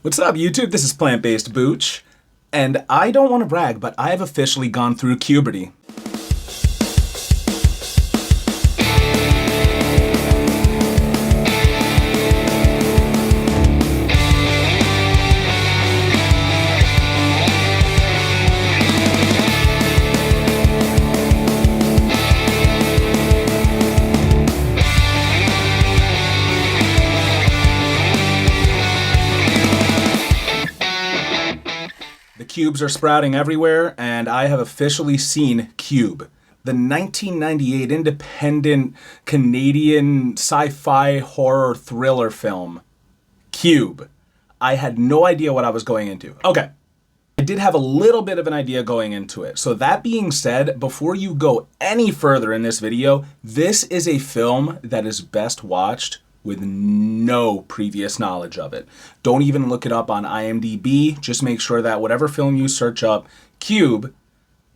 What's up, YouTube? This is Plant-Based Booch, and I don't want to brag, but I have officially gone through puberty. The cubes are sprouting everywhere, and I have officially seen Cube, the 1998 independent Canadian sci-fi horror thriller film. Cube. I had no idea what I was going into. Okay, I did have a little bit of an idea going into it. So that being said, before you go any further in this video, this is a film that is best watched with no previous knowledge of it. Don't even look it up on IMDb. Just make sure that whatever film you search up, Cube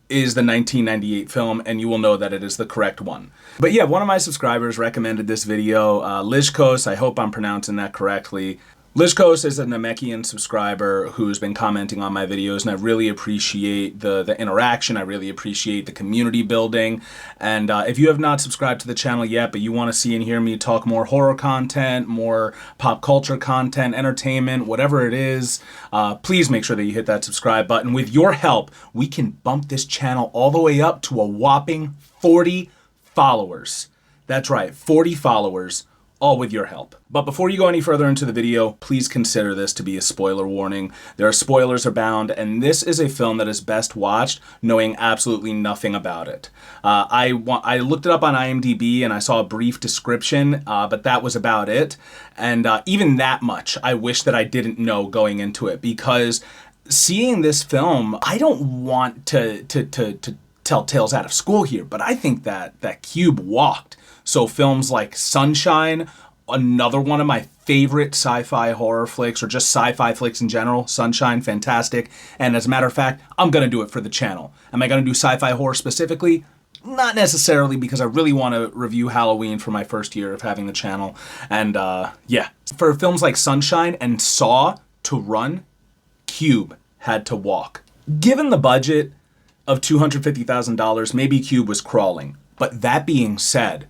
is the 1998 film, and you will know that it is the correct one. But yeah, one of my subscribers recommended this video, Lishkos, I hope I'm pronouncing that correctly. Lishkos is a Namekian subscriber who's been commenting on my videos, and I really appreciate the interaction. I really appreciate the community building. And if you have not subscribed to the channel yet, but you want to see and hear me talk more horror content, more pop culture content, entertainment, whatever it is, please make sure that you hit that subscribe button. With your help, we can bump this channel all the way up to a whopping 40 followers. That's right, 40 followers. All with your help. But before you go any further into the video, please consider this to be a spoiler warning. There are spoilers abound, and this is a film that is best watched knowing absolutely nothing about it. I looked it up on IMDb and I saw a brief description, but that was about it. And even that much, I wish that I didn't know going into it, because seeing this film, I don't want to tell tales out of school here, but I think that Cube walked. So films like Sunshine, another one of my favorite sci-fi horror flicks, or just sci-fi flicks in general. Sunshine, fantastic. And as a matter of fact, I'm going to do it for the channel. Am I going to do sci-fi horror specifically? Not necessarily, because I really want to review Halloween for my first year of having the channel. And yeah, for films like Sunshine and Saw to run, Cube had to walk. Given the budget of $250,000, maybe Cube was crawling. But that being said,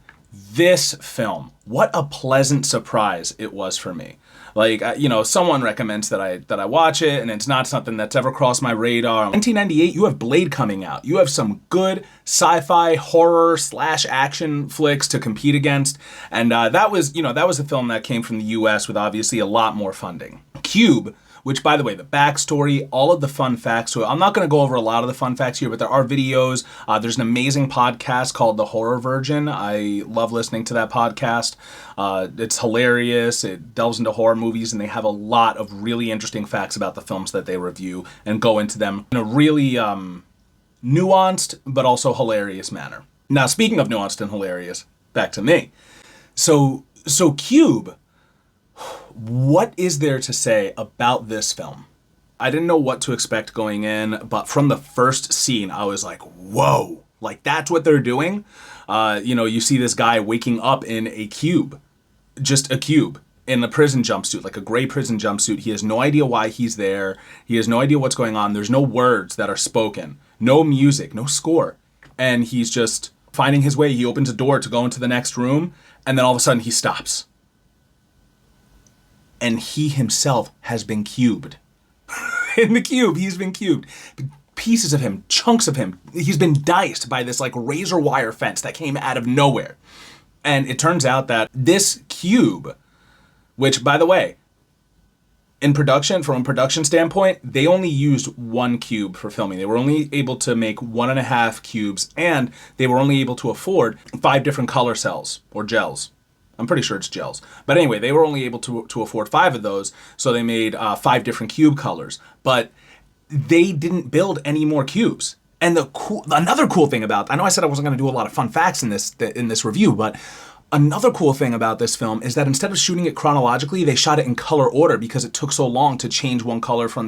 this film, what a pleasant surprise it was for me. Like, you know, someone recommends that I watch it, and it's not something that's ever crossed my radar. In 1998, you have Blade coming out. You have some good sci-fi horror / action flicks to compete against, and that was a film that came from the US with obviously a lot more funding. Cube, which, by the way, the backstory, all of the fun facts. So I'm not going to go over a lot of the fun facts here, but there are videos. There's an amazing podcast called The Horror Virgin. I love listening to that podcast. It's hilarious. It delves into horror movies, and they have a lot of really interesting facts about the films that they review and go into them in a really nuanced but also hilarious manner. Now, speaking of nuanced and hilarious, back to me. So Cube. What is there to say about this film? I didn't know what to expect going in, but from the first scene, I was like, whoa, like that's what they're doing? You see this guy waking up in a cube, just a cube, in a prison jumpsuit, like a gray prison jumpsuit. He has no idea why he's there. He has no idea what's going on. There's no words that are spoken, no music, no score. And he's just finding his way. He opens a door to go into the next room, and then all of a sudden he stops. And he himself has been cubed. In the cube, he's been cubed. Pieces of him, chunks of him, he's been diced by this like razor wire fence that came out of nowhere. And it turns out that this cube, which, by the way, in production, from a production standpoint, they only used one cube for filming. They were only able to make 1.5 cubes, and they were only able to afford 5 different color cells or gels. I'm pretty sure it's gels. But anyway, they were only able to afford 5 of those, so they made 5 different cube colors. But they didn't build any more cubes. And another cool thing about, I know I said I wasn't going to do a lot of fun facts in this review, but another cool thing about this film is that instead of shooting it chronologically, they shot it in color order because it took so long to change one color from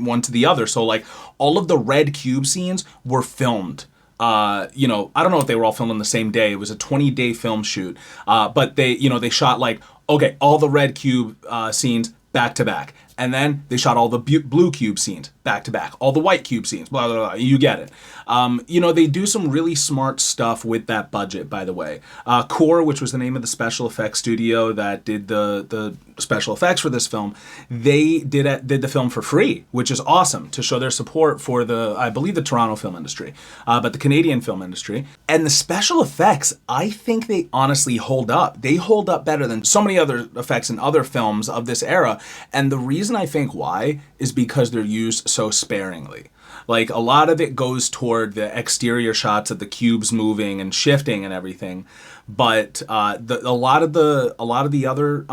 one to the other. So like all of the red cube scenes were filmed. I don't know if they were all filmed on the same day. It was a 20-day film shoot. But they shot like, okay, all the red cube scenes back to back. And then they shot all the blue cube scenes back to back, all the white cube scenes, blah, blah, blah. You get it. They do some really smart stuff with that budget, by the way. Core, which was the name of the special effects studio that did the special effects for this film, they did the film for free, which is awesome to show their support for I believe the Toronto film industry, but the Canadian film industry. And the special effects, I think they honestly hold up. They hold up better than so many other effects in other films of this era. And the reason I think why is because they're used so sparingly. Like, a lot of it goes toward the exterior shots of the cubes moving and shifting and everything, but a lot of the other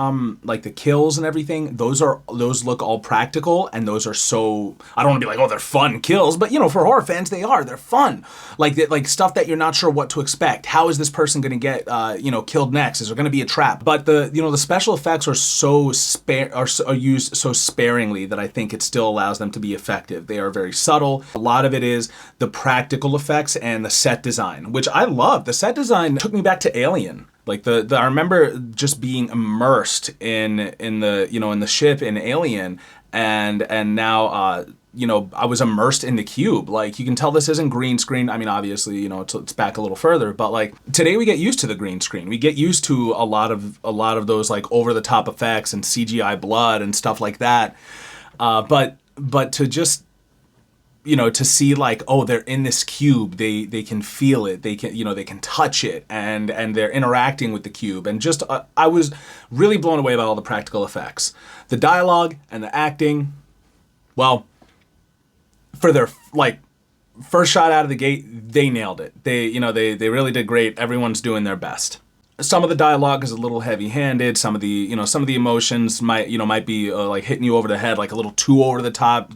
like the kills and everything, those look all practical, and those are so, I don't want to be like, oh, they're fun kills, but for horror fans they're fun. Like stuff that you're not sure what to expect. How is this person going to get killed next? Is there going to be a trap? But the special effects are are used so sparingly that I think it still allows them to be effective. They are very subtle. A lot of it is the practical effects and the set design, which I love. The set design took me back to Alien. Like I remember just being immersed in the ship in Alien, and now I was immersed in the cube. Like, you can tell this isn't green screen. I mean, obviously, it's back a little further, but like today we get used to the green screen. We get used to a lot of those like over the top effects and CGI blood and stuff like that. But to just to see like, oh, they're in this cube, they can feel it, they can touch it, and they're interacting with the cube, and just I was really blown away by all the practical effects, the dialogue and the acting. Well, for their like first shot out of the gate, they nailed it. They really did great. Everyone's doing their best. Some of the dialogue is a little heavy-handed. Some of the emotions might be like hitting you over the head, like a little too over the top.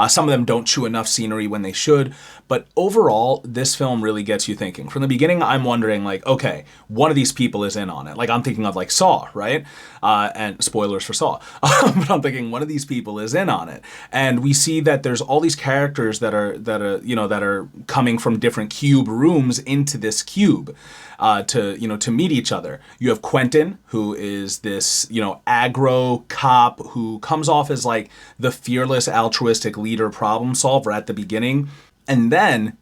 Some of them don't chew enough scenery when they should. But overall, this film really gets you thinking. From the beginning, I'm wondering, like, okay, one of these people is in on it. Like, I'm thinking of like Saw, right? And spoilers for Saw. But I'm thinking one of these people is in on it. And we see that there's all these characters that are coming from different cube rooms into this cube. To meet each other. You have Quentin, who is this, aggro cop who comes off as like the fearless, altruistic leader problem solver at the beginning. And then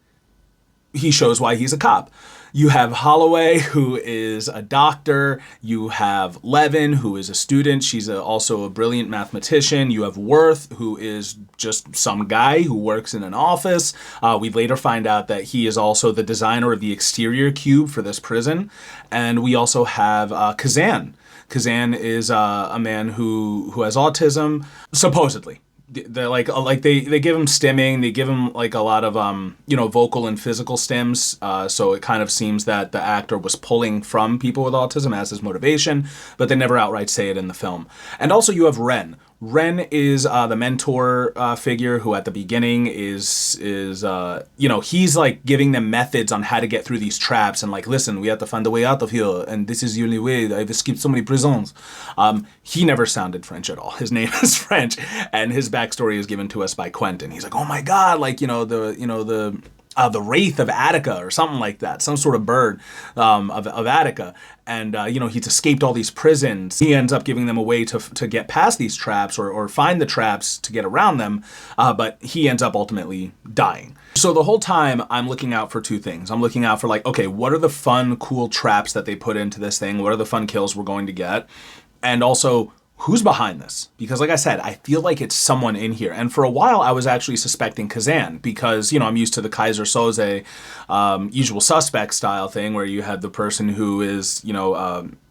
he shows why he's a cop. You have Holloway, who is a doctor. You have Levin, who is a student. She's also a brilliant mathematician. You have Worth, who is just some guy who works in an office. We later find out that he is also the designer of the exterior cube for this prison. And we also have Kazan. Kazan is a man who has autism, supposedly. They're they give him stimming, they give him like a lot of vocal and physical stims, so it kind of seems that the actor was pulling from people with autism as his motivation, but they never outright say it in the film. And also you have Ren. Ren is the mentor figure who at the beginning is he's like giving them methods on how to get through these traps, and like, listen, we have to find a way out of here, and this is the only way. I've escaped so many prisons. He never sounded French at all. His name is French, and his backstory is given to us by Quentin. He's like, oh my God, like, the Wraith of Attica or something like that, some sort of bird of Attica. And, he's escaped all these prisons. He ends up giving them a way to get past these traps or find the traps to get around them, but he ends up ultimately dying. So the whole time I'm looking out for two things. I'm looking out for like, okay, what are the fun, cool traps that they put into this thing? What are the fun kills we're going to get? And also, who's behind this? Because like I said, I feel like it's someone in here. And for a while, I was actually suspecting Kazan because, I'm used to the Kaiser Soze Usual Suspect style thing where you had the person who is,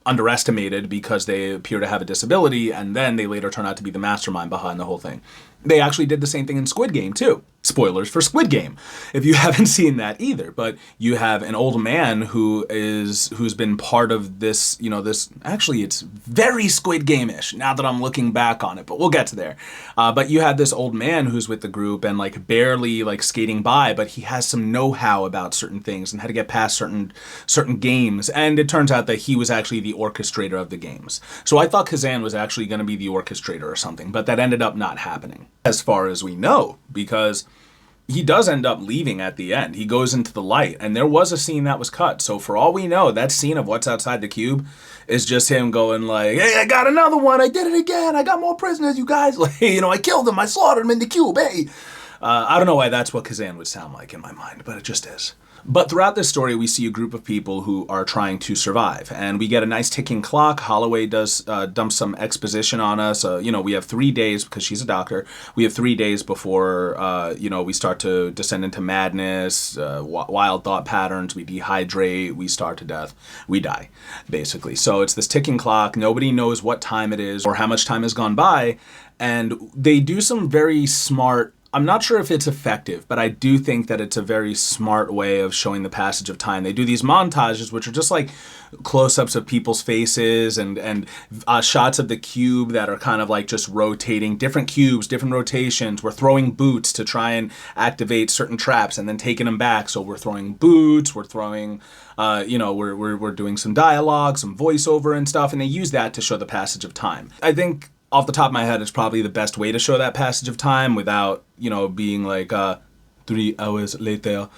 underestimated because they appear to have a disability, and then they later turn out to be the mastermind behind the whole thing. They actually did the same thing in Squid Game, too. Spoilers for Squid Game, if you haven't seen that either. But you have an old man who's been part of this, this, actually it's very Squid Game-ish now that I'm looking back on it, but we'll get to there. But you had this old man who's with the group and like barely like skating by, but he has some know-how about certain things and how to get past certain games. And it turns out that he was actually the orchestrator of the games. So I thought Kazan was actually going to be the orchestrator or something, but that ended up not happening, as far as we know, because he does end up leaving at the end. He goes into the light, and there was a scene that was cut. So for all we know, that scene of what's outside the cube is just him going like, hey, I got another one. I did it again. I got more prisoners, you guys. Like, I killed them. I slaughtered them in the cube. Hey. I don't know why that's what Kazan would sound like in my mind, but it just is. But throughout this story, we see a group of people who are trying to survive, and we get a nice ticking clock. Holloway does dump some exposition on us. We have 3 days, because she's a doctor. We have 3 days before, we start to descend into madness, wild thought patterns. We dehydrate. We starve to death. We die, basically. So it's this ticking clock. Nobody knows what time it is or how much time has gone by, and they do some very smart. I'm not sure if it's effective, but I do think that it's a very smart way of showing the passage of time. They do these montages, which are just like close-ups of people's faces and shots of the cube that are kind of like just rotating. Different cubes, different rotations. We're throwing boots to try and activate certain traps and then taking them back. So we're throwing boots, we're throwing, we're doing some dialogue, some voiceover and stuff, and they use that to show the passage of time. I think off the top of my head, it's probably the best way to show that passage of time without, being like 3 hours later.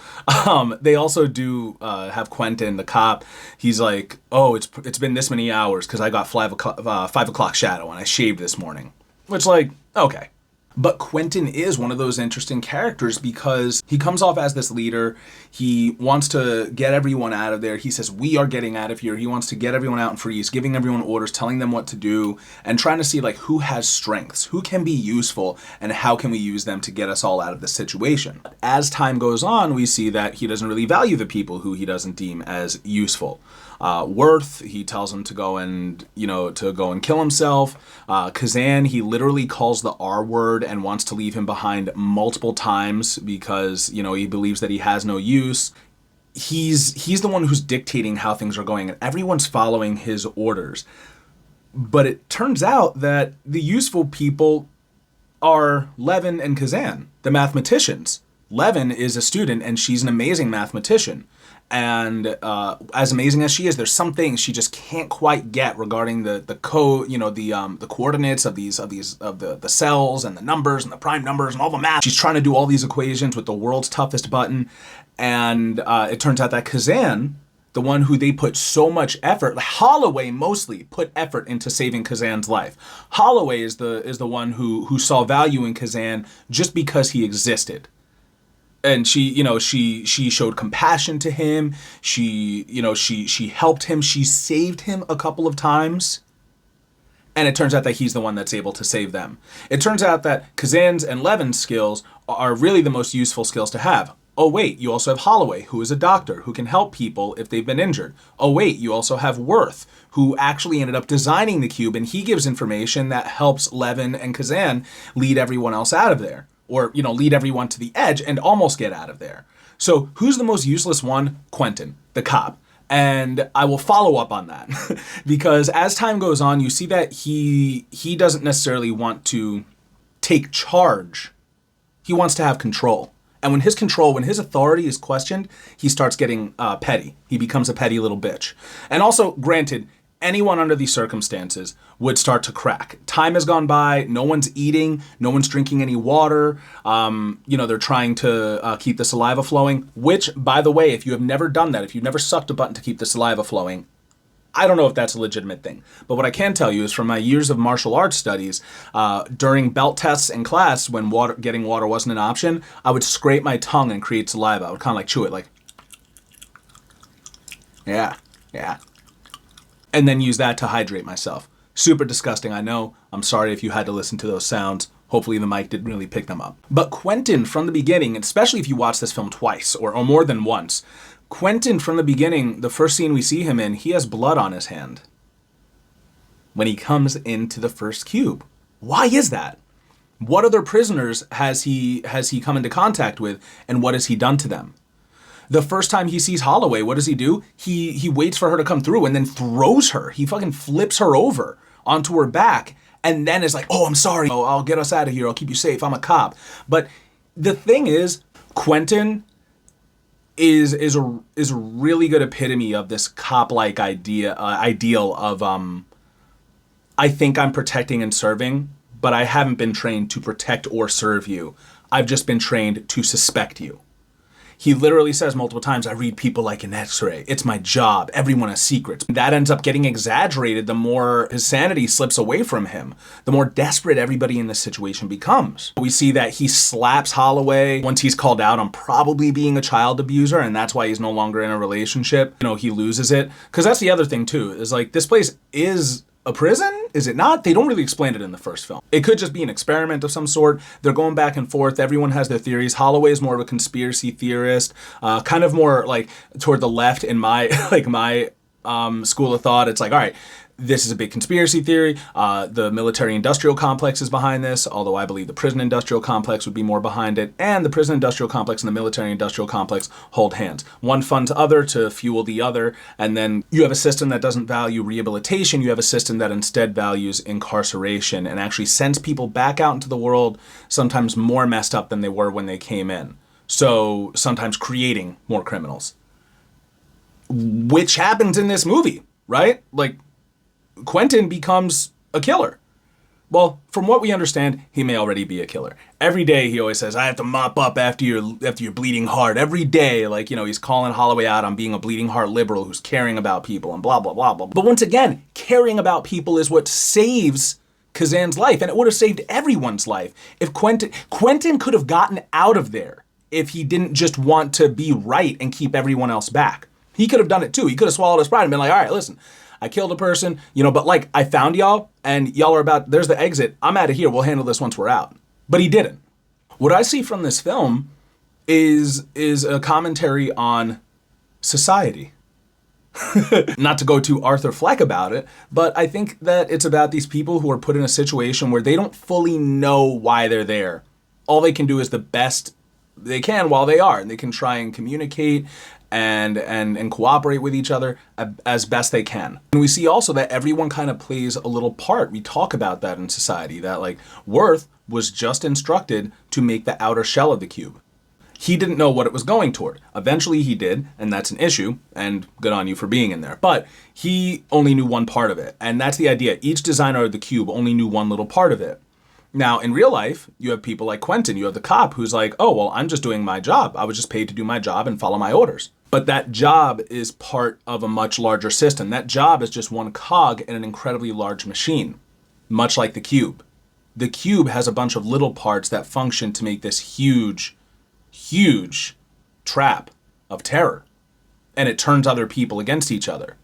They also do have Quentin, the cop. He's like, oh, it's been this many hours because I got 5 o'clock shadow and I shaved this morning. Which, like, okay. But Quentin is one of those interesting characters because he comes off as this leader. He wants to get everyone out of there. He says, we are getting out of here. He wants to get everyone out and free. He's giving everyone orders, telling them what to do, and trying to see like who has strengths, who can be useful, and how can we use them to get us all out of this situation. As time goes on, we see that he doesn't really value the people who he doesn't deem as useful. Worth, he tells him to go and kill himself. Kazan, he literally calls the R word and wants to leave him behind multiple times because, he believes that he has no use. He's the one who's dictating how things are going and everyone's following his orders. But it turns out that the useful people are Levin and Kazan, the mathematicians. Levin is a student and she's an amazing mathematician. And as amazing as she is, there's some things she just can't quite get regarding the code, the coordinates of the cells and the numbers and the prime numbers and all the math. She's trying to do all these equations with the world's toughest button, and it turns out that Kazan, the one who they put so much effort, Holloway mostly put effort into saving Kazan's life. Holloway is the one who saw value in Kazan just because he existed. And she showed compassion to him. She helped him. She saved him a couple of times. And it turns out that he's the one that's able to save them. It turns out that Kazan's and Levin's skills are really the most useful skills to have. Oh wait, you also have Holloway, who is a doctor, who can help people if they've been injured. Oh wait, you also have Worth, who actually ended up designing the cube, and he gives information that helps Levin and Kazan lead everyone else out of there. Or, lead everyone to the edge and almost get out of there. So who's the most useless one? Quentin, the cop. And I will follow up on that because as time goes on, you see that he doesn't necessarily want to take charge. He wants to have control. And when his authority is questioned, he starts getting petty. He becomes a petty little bitch. And also, granted, anyone under these circumstances would start to crack. Time has gone by. No one's eating. No one's drinking any water. They're trying to keep the saliva flowing, which, by the way, if you have never done that, if you've never sucked a button to keep the saliva flowing, I don't know if that's a legitimate thing. But what I can tell you is from my years of martial arts studies, during belt tests in class, when getting water wasn't an option, I would scrape my tongue and create saliva. I would kind of like chew it like, yeah. And then use that to hydrate myself. Super disgusting, I know. I'm sorry if you had to listen to those sounds. Hopefully the mic didn't really pick them up. But Quentin, from the beginning, especially if you watch this film twice or more than once, Quentin, from the beginning, the first scene we see him in, he has blood on his hand when he comes into the first cube. Why is that? What other prisoners has he come into contact with, and what has he done to them? The first time he sees Holloway, what does he do? He waits for her to come through and then throws her. He fucking flips her over onto her back and then is like, oh, I'm sorry. Oh, I'll get us out of here. I'll keep you safe. I'm a cop. But the thing is, Quentin is a really good epitome of this cop-like ideal of I think I'm protecting and serving, but I haven't been trained to protect or serve you. I've just been trained to suspect you. He literally says multiple times, I read people like an x-ray. It's my job. Everyone has secrets. That ends up getting exaggerated the more his sanity slips away from him, the more desperate everybody in this situation becomes. We see that he slaps Holloway once he's called out on probably being a child abuser, and that's why he's no longer in a relationship. You know, he loses it. Because that's the other thing too, is like, this place is a prison? Is it not? They don't really explain it in the first film. It could just be an experiment of some sort. They're going back and forth. Everyone has their theories. Holloway is more of a conspiracy theorist, kind of more like toward the left in my my school of thought. It's like, all right, this is a big conspiracy theory. The military-industrial complex is behind this, although I believe the prison-industrial complex would be more behind it. And the prison-industrial complex and the military-industrial complex hold hands. One funds other to fuel the other, and then you have a system that doesn't value rehabilitation. You have a system that instead values incarceration and actually sends people back out into the world, sometimes more messed up than they were when they came in. So sometimes creating more criminals. Which happens in this movie, right? Like, Quentin becomes a killer. Well, from what we understand, he may already be a killer. Every day he always says, I have to mop up after your bleeding heart. Every day, like, you know, he's calling Holloway out on being a bleeding heart liberal who's caring about people and blah, blah, blah, blah. But once again, caring about people is what saves Kazan's life, and it would have saved everyone's life if Quentin could have gotten out of there if he didn't just want to be right and keep everyone else back. He could have done it too. He could have swallowed his pride and been like, all right, listen, I killed a person, you know, but like, I found y'all and y'all are about, there's the exit. I'm out of here. We'll handle this once we're out. But he didn't. What I see from this film is a commentary on society. Not to go too Arthur Fleck about it, but I think that it's about these people who are put in a situation where they don't fully know why they're there. All they can do is the best they can while they are, and they can try and communicate and cooperate with each other as best they can. And we see also that everyone kind of plays a little part. We talk about that in society, that like Worth was just instructed to make the outer shell of the cube. He didn't know what it was going toward. Eventually he did, and that's an issue, and good on you for being in there. But he only knew one part of it, and that's the idea. Each designer of the cube only knew one little part of it. Now, in real life, you have people like Quentin. You have the cop who's like, oh, well, I'm just doing my job. I was just paid to do my job and follow my orders. But that job is part of a much larger system. That job is just one cog in an incredibly large machine, much like the cube. The cube has a bunch of little parts that function to make this huge, huge trap of terror. And it turns other people against each other.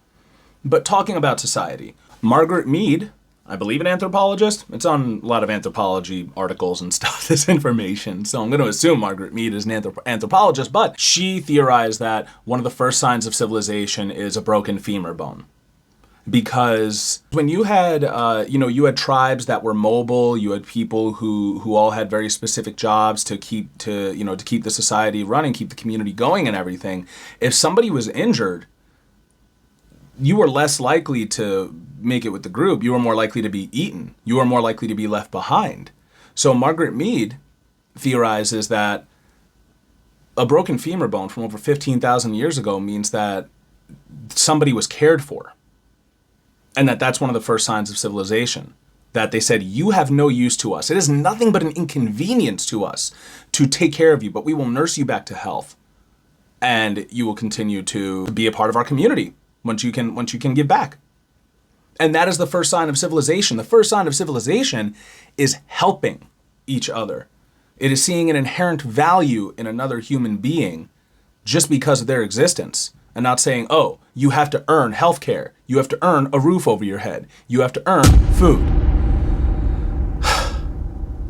But talking about society, Margaret Mead, I believe an anthropologist. It's on a lot of anthropology articles and stuff, this information. So I'm going to assume Margaret Mead is an anthropologist, but she theorized that one of the first signs of civilization is a broken femur bone. Because when you had, you had tribes that were mobile, you had people who all had very specific jobs to keep the society running, keep the community going and everything. If somebody was injured, you were less likely to make it with the group. You were more likely to be eaten. You were more likely to be left behind. So Margaret Mead theorizes that a broken femur bone from over 15,000 years ago means that somebody was cared for. And that's one of the first signs of civilization. That they said, you have no use to us. It is nothing but an inconvenience to us to take care of you, but we will nurse you back to health. And you will continue to be a part of our community once you can give back. And that is the first sign of civilization. The first sign of civilization is helping each other. It is seeing an inherent value in another human being just because of their existence, and not saying, oh, you have to earn healthcare. You have to earn a roof over your head. You have to earn food.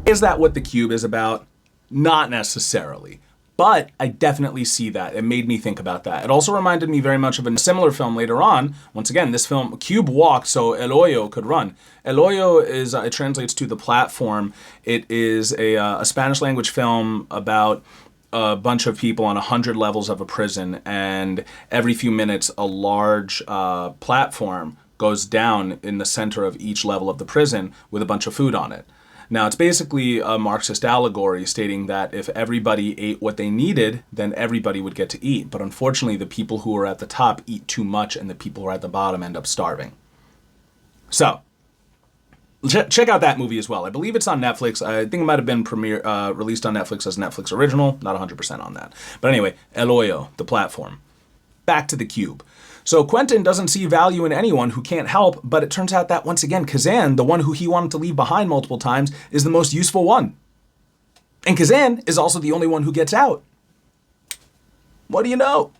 Is that what the cube is about? Not necessarily. But I definitely see that. It made me think about that. It also reminded me very much of a similar film later on. Once again, this film, Cube walked so El Hoyo could run. El Hoyo is, it translates to the platform. It is a Spanish language film about a bunch of people on 100 levels of a prison. And every few minutes, a large platform goes down in the center of each level of the prison with a bunch of food on it. Now, it's basically a Marxist allegory stating that if everybody ate what they needed, then everybody would get to eat. But unfortunately, the people who are at the top eat too much, and the people who are at the bottom end up starving. So, Check out that movie as well. I believe it's on Netflix. I think it might have been released on Netflix as Netflix original. Not 100% on that. But anyway, El Hoyo, the platform. Back to the cube. So Quentin doesn't see value in anyone who can't help, but it turns out that once again, Kazan, the one who he wanted to leave behind multiple times, is the most useful one. And Kazan is also the only one who gets out. What do you know?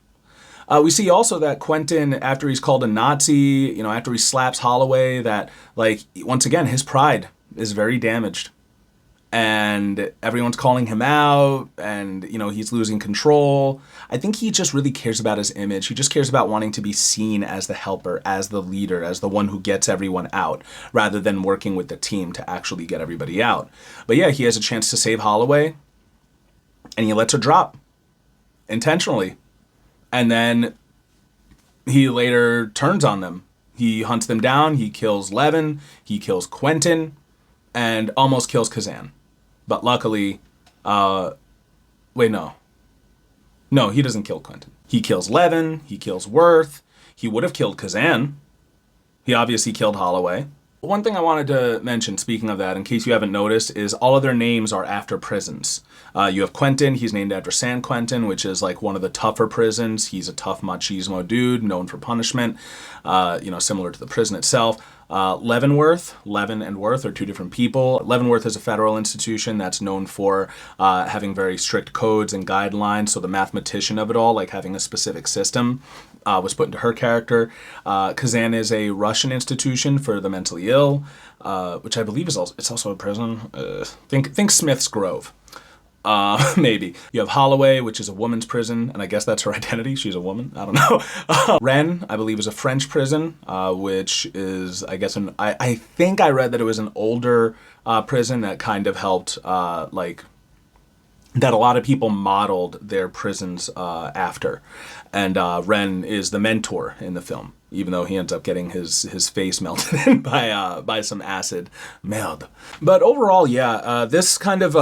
We see also that Quentin, after he's called a Nazi, after he slaps Holloway, that, once again, his pride is very damaged. And everyone's calling him out, and, he's losing control. I think he just really cares about his image. He just cares about wanting to be seen as the helper, as the leader, as the one who gets everyone out, rather than working with the team to actually get everybody out. But yeah, he has a chance to save Holloway, and he lets her drop. Intentionally. And then he later turns on them. He hunts them down. He kills Levin. He kills Quentin. And almost kills Kazan. But luckily, no, he doesn't kill Quentin. He kills Levin. He kills Worth. He would have killed Kazan. He obviously killed Holloway. One thing I wanted to mention, speaking of that, in case you haven't noticed, is all of their names are after prisons. You have Quentin, he's named after San Quentin, which is one of the tougher prisons. He's a tough machismo dude, known for punishment, similar to the prison itself. Leavenworth, Levin and Worth are two different people. Leavenworth is a federal institution that's known for having very strict codes and guidelines, so the mathematician of it all, having a specific system, was put into her character. Kazan is a Russian institution for the mentally ill, which I believe is also a prison. Think Smith's Grove. Maybe. You have Holloway, which is a woman's prison, and I guess that's her identity. She's a woman. I don't know. Rennes, I believe, is a French prison, which is, I guess, I think I read that it was an older prison that kind of helped, that a lot of people modeled their prisons after. And Ren is the mentor in the film, even though he ends up getting his face melted in by some acid. Merde. But overall, yeah, this kind of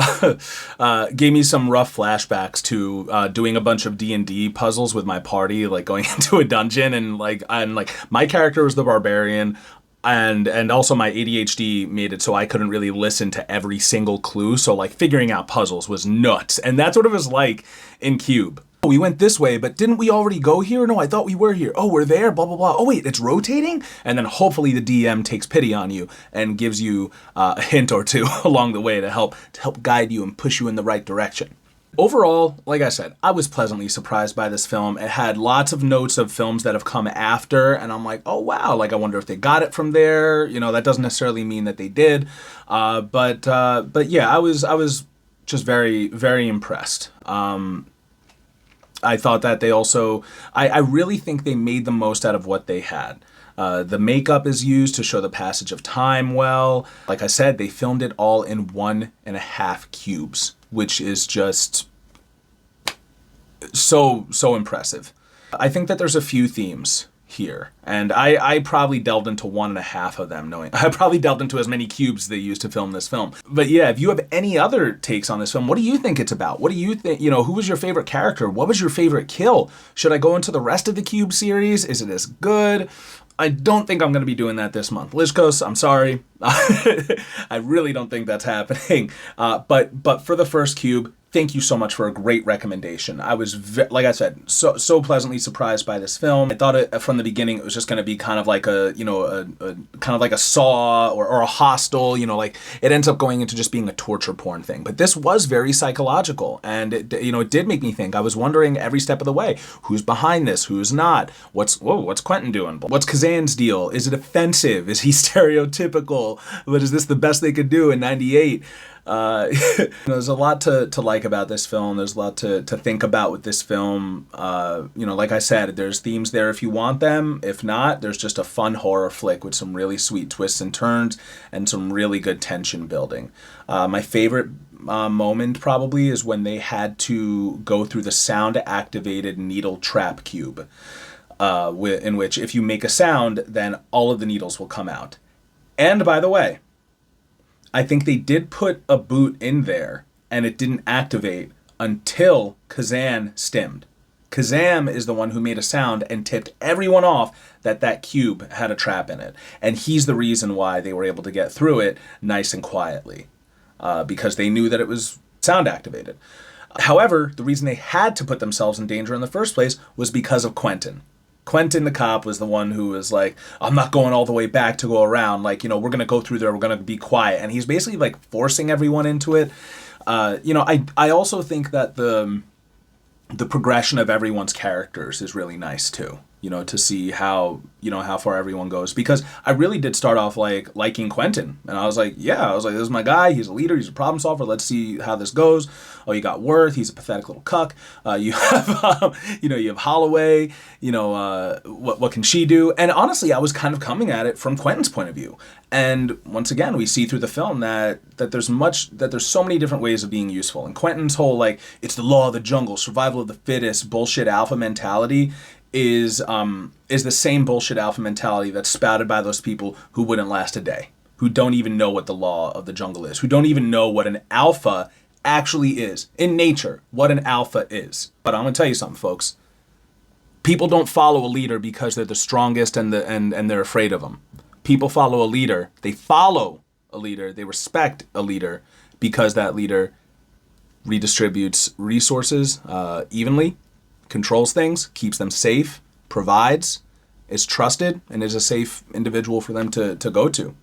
gave me some rough flashbacks to doing a bunch of D&D puzzles with my party, going into a dungeon, and my character was the barbarian. And also my ADHD made it so I couldn't really listen to every single clue. So figuring out puzzles was nuts. And that's what it was like in Cube. We went this way, but didn't we already go here? No, I thought we were here. Oh, we're there, blah, blah, blah. Oh, wait, it's rotating? And then hopefully the DM takes pity on you and gives you a hint or two along the way to help guide you and push you in the right direction. Overall, like I said, I was pleasantly surprised by this film. It had lots of notes of films that have come after, and I'm like, oh wow, I wonder if they got it from there. That doesn't necessarily mean that they did, but yeah, I was just very, very impressed. I thought that they also, I really think they made the most out of what they had. The makeup is used to show the passage of time well. Like I said, they filmed it all in 1.5 cubes, which is just so impressive. I think that there's a few themes here, and I probably delved into 1.5 of them, knowing I probably delved into as many cubes they used to film this film. But yeah, if you have any other takes on this film, what do you think it's about? What do you think, who was your favorite character? What was your favorite kill? Should I go into the rest of the Cube series? Is it as good? I don't think I'm going to be doing that this month. Lishkos, I'm sorry. I really don't think that's happening. But for the first Cube, thank you so much for a great recommendation. I was, like I said, so pleasantly surprised by this film. I thought from the beginning it was just going to be kind of like a kind of like a Saw or a Hostel. It ends up going into just being a torture porn thing. But this was very psychological, and it did make me think. I was wondering every step of the way, who's behind this, who's not? What's Quentin doing? What's Kazan's deal? Is it offensive? Is he stereotypical? But is this the best they could do in '98? There's a lot to like about this film. There's a lot to think about with this film. Like I said, there's themes there if you want them. If not, there's just a fun horror flick with some really sweet twists and turns and some really good tension building. My favorite moment probably is when they had to go through the sound-activated needle trap cube, in which if you make a sound, then all of the needles will come out. And by the way, I think they did put a boot in there, and it didn't activate until Kazan stimmed. Kazam is the one who made a sound and tipped everyone off that that cube had a trap in it. And he's the reason why they were able to get through it nice and quietly, because they knew that it was sound activated. However, the reason they had to put themselves in danger in the first place was because of Quentin. Quentin, the cop, was the one who was like, I'm not going all the way back to go around. Like, we're going to go through there. We're going to be quiet. And he's basically like forcing everyone into it. I also think that the progression of everyone's characters is really nice too. To see how far everyone goes, because I really did start off liking Quentin, and I was like, this is my guy. He's a leader. He's a problem solver. Let's see how this goes. Oh, you got Worth. He's a pathetic little cuck. You have, you have Holloway. What can she do? And honestly, I was kind of coming at it from Quentin's point of view. And once again, we see through the film that there's so many different ways of being useful. And Quentin's whole it's the law of the jungle, survival of the fittest, bullshit alpha mentality is the same bullshit alpha mentality that's spouted by those people who wouldn't last a day, who don't even know what the law of the jungle is, who don't even know what an alpha actually is in nature, what an alpha is. But I'm gonna tell you something, folks. People don't follow a leader because they're the strongest and they're afraid of them. People follow a leader. They follow a leader. They respect a leader because that leader redistributes resources evenly, controls things, keeps them safe, provides, is trusted, and is a safe individual for them to go to.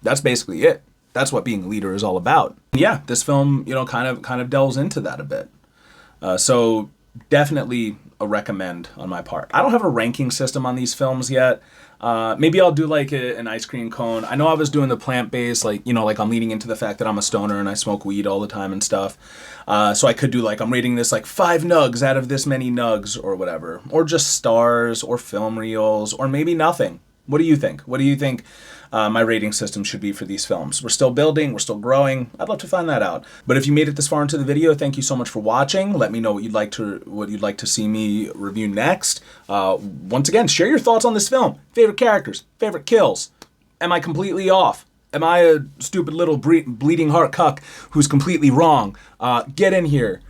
That's basically it. That's what being a leader is all about. Yeah, this film, kind of delves into that a bit. So definitely a recommend on my part. I don't have a ranking system on these films yet. Maybe I'll do an ice cream cone. I know I was doing the plant-based, I'm leaning into the fact that I'm a stoner and I smoke weed all the time and stuff. So I could do I'm rating this 5 nugs out of this many nugs or whatever. Or just stars or film reels or maybe nothing. What do you think? What do you think my rating system should be for these films? We're still building, we're still growing. I'd love to find that out. But if you made it this far into the video, thank you so much for watching. Let me know what you'd like to see me review next. Once again, share your thoughts on this film. Favorite characters, favorite kills. Am I completely off? Am I a stupid little bleeding heart cuck who's completely wrong? Get in here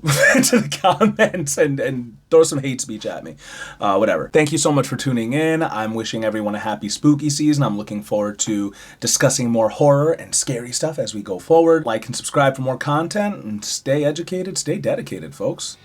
to the comments and throw some hate speech at me. Whatever. Thank you so much for tuning in. I'm wishing everyone a happy spooky season. I'm looking forward to discussing more horror and scary stuff as we go forward. Like and subscribe for more content, and stay educated, stay dedicated, folks.